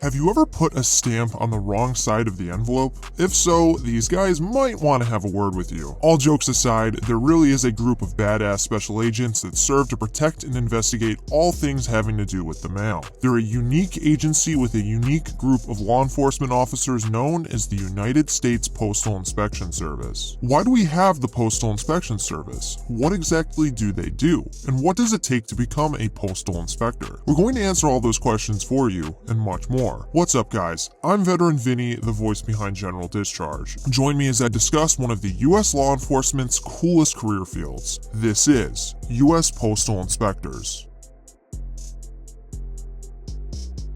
Have you ever put a stamp on the wrong side of the envelope? If so, these guys might want to have a word with you. All jokes aside, there really is a group of badass special agents that serve to protect and investigate all things having to do with the mail. They're a unique agency with a unique group of law enforcement officers known as the United States Postal Inspection Service. Why do we have the Postal Inspection Service? What exactly do they do? And what does it take to become a postal inspector? We're going to answer all those questions for you and much more. What's up, guys? I'm Veteran Vinny, the voice behind General Discharge. Join me as I discuss one of the U.S. law enforcement's coolest career fields. This is U.S. Postal Inspectors.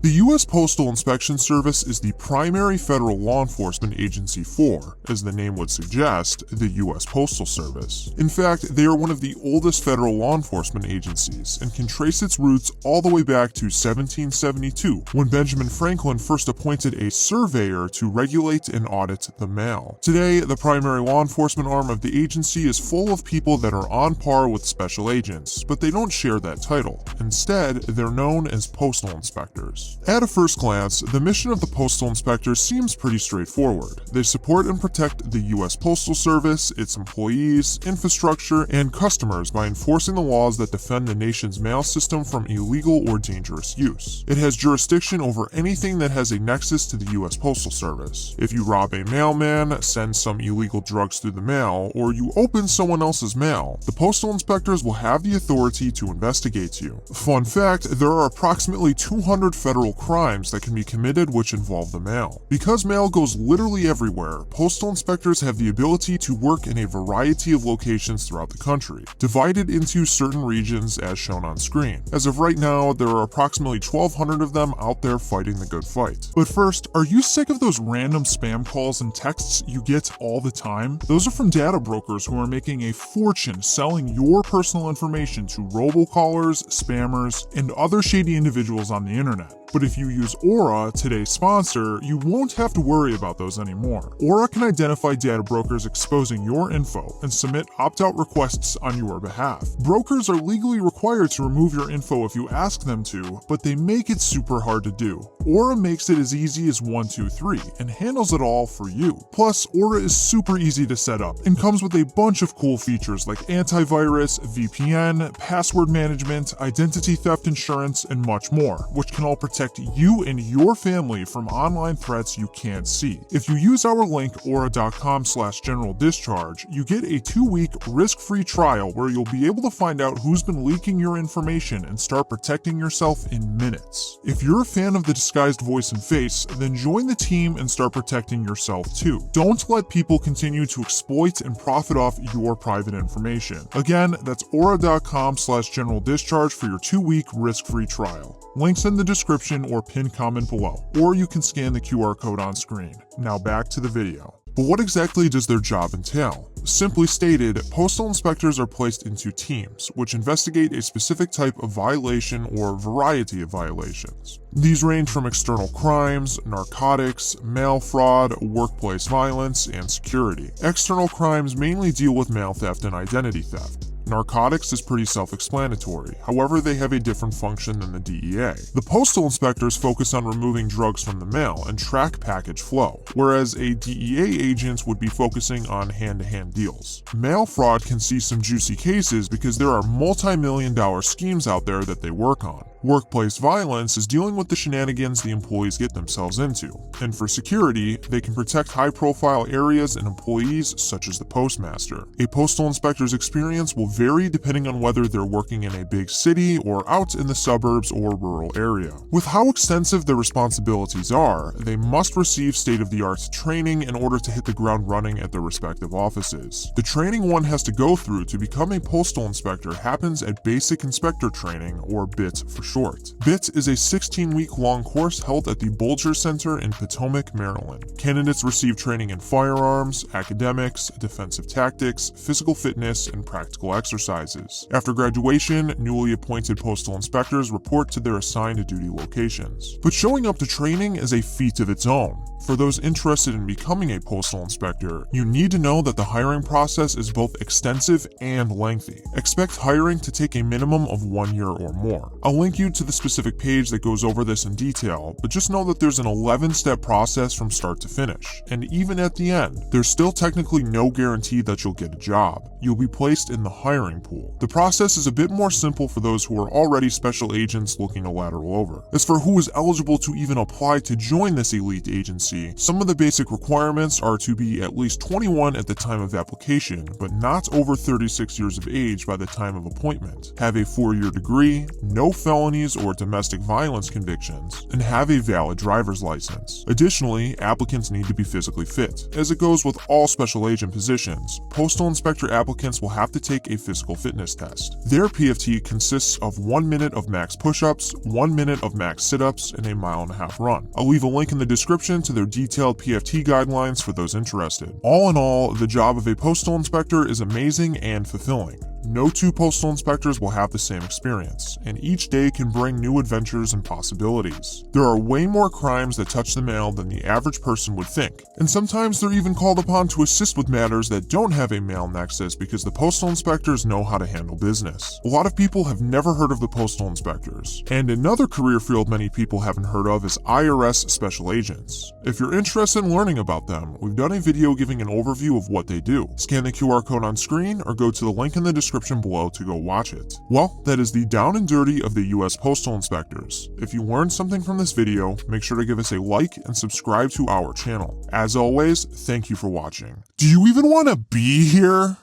The U.S. Postal Inspection Service is the primary federal law enforcement agency for, as the name would suggest, the U.S. Postal Service. In fact, they are one of the oldest federal law enforcement agencies and can trace its roots all the way back to 1772, when Benjamin Franklin first appointed a surveyor to regulate and audit the mail. Today, the primary law enforcement arm of the agency is full of people that are on par with special agents, but they don't share that title. Instead, they're known as postal inspectors. At a first glance, the mission of the Postal Inspectors seems pretty straightforward. They support and protect the U.S. Postal Service, its employees, infrastructure, and customers by enforcing the laws that defend the nation's mail system from illegal or dangerous use. It has jurisdiction over anything that has a nexus to the U.S. Postal Service. If you rob a mailman, send some illegal drugs through the mail, or you open someone else's mail, the Postal Inspectors will have the authority to investigate you. Fun fact, there are approximately 200 federal crimes that can be committed which involve the mail. Because mail goes literally everywhere, postal inspectors have the ability to work in a variety of locations throughout the country, divided into certain regions as shown on screen. As of right now, there are approximately 1,200 of them out there fighting the good fight. But first, are you sick of those random spam calls and texts you get all the time? Those are from data brokers who are making a fortune selling your personal information to robocallers, spammers, and other shady individuals on the internet. But if you use Aura, today's sponsor, you won't have to worry about those anymore. Aura can identify data brokers exposing your info and submit opt-out requests on your behalf. Brokers are legally required to remove your info if you ask them to, but they make it super hard to do. Aura makes it as easy as 1, 2, 3 and handles it all for you. Plus, Aura is super easy to set up and comes with a bunch of cool features like antivirus, VPN, password management, identity theft insurance, and much more, which can all protect you and your family from online threats you can't see. If you use our link aura.com/generaldischarge, you get a 2-week risk-free trial where you'll be able to find out who's been leaking your information and start protecting yourself in minutes. If you're a fan of the disguised voice and face, then join the team and start protecting yourself too. Don't let people continue to exploit and profit off your private information. Again, that's aura.com/generaldischarge for your 2-week risk-free trial. Links in the description or pinned comment below, or you can scan the QR code on screen. Now back to the video. But what exactly does their job entail? Simply stated, postal inspectors are placed into teams, which investigate a specific type of violation or variety of violations. These range from external crimes, narcotics, mail fraud, workplace violence, and security. External crimes mainly deal with mail theft and identity theft. Narcotics is pretty self-explanatory, however they have a different function than the DEA. The postal inspectors focus on removing drugs from the mail and track package flow, whereas a DEA agent would be focusing on hand-to-hand deals. Mail fraud can see some juicy cases because there are multi-million-dollar schemes out there that they work on. Workplace violence is dealing with the shenanigans the employees get themselves into. And for security, they can protect high-profile areas and employees such as the postmaster. A postal inspector's experience will vary depending on whether they're working in a big city or out in the suburbs or rural area. With how extensive their responsibilities are, they must receive state-of-the-art training in order to hit the ground running at their respective offices. The training one has to go through to become a postal inspector happens at Basic Inspector Training, or BIT for short. BIT is a 16-week-long course held at the Bulger Center in Potomac, Maryland. Candidates receive training in firearms, academics, defensive tactics, physical fitness, and practical exercises. After graduation, newly appointed postal inspectors report to their assigned duty locations. But showing up to training is a feat of its own. For those interested in becoming a postal inspector, you need to know that the hiring process is both extensive and lengthy. Expect hiring to take a minimum of 1 year or more. I'll link you to the specific page that goes over this in detail, but just know that there's an 11-step process from start to finish. And even at the end, there's still technically no guarantee that you'll get a job. You'll be placed in the hiring pool. The process is a bit more simple for those who are already special agents looking to lateral over. As for who is eligible to even apply to join this elite agency, some of the basic requirements are to be at least 21 at the time of application, but not over 36 years of age by the time of appointment, have a 4-year degree, no felonies or domestic violence convictions, and have a valid driver's license. Additionally, applicants need to be physically fit. As it goes with all special agent positions, postal inspector applicants will have to take a physical fitness test. Their PFT consists of 1 minute of max push-ups, 1 minute of max sit-ups, and a 1.5 mile run. I'll leave a link in the description to their detailed PFT guidelines for those interested. All in all, the job of a postal inspector is amazing and fulfilling. No two postal inspectors will have the same experience, and each day can bring new adventures and possibilities. There are way more crimes that touch the mail than the average person would think, and sometimes they're even called upon to assist with matters that don't have a mail nexus because the postal inspectors know how to handle business. A lot of people have never heard of the postal inspectors, and another career field many people haven't heard of is IRS special agents. If you're interested in learning about them, we've done a video giving an overview of what they do. Scan the QR code on screen or go to the link in the description below to go watch it. Well, that is the down and dirty of the US Postal Inspectors. If you learned something from this video, make sure to give us a like and subscribe to our channel. As always, thank you for watching. Do you even want to be here?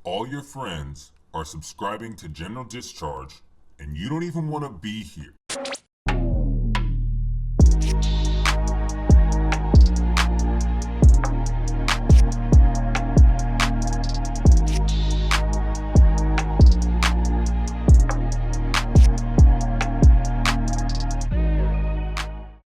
All your friends are subscribing to General Discharge, and you don't even want to be here.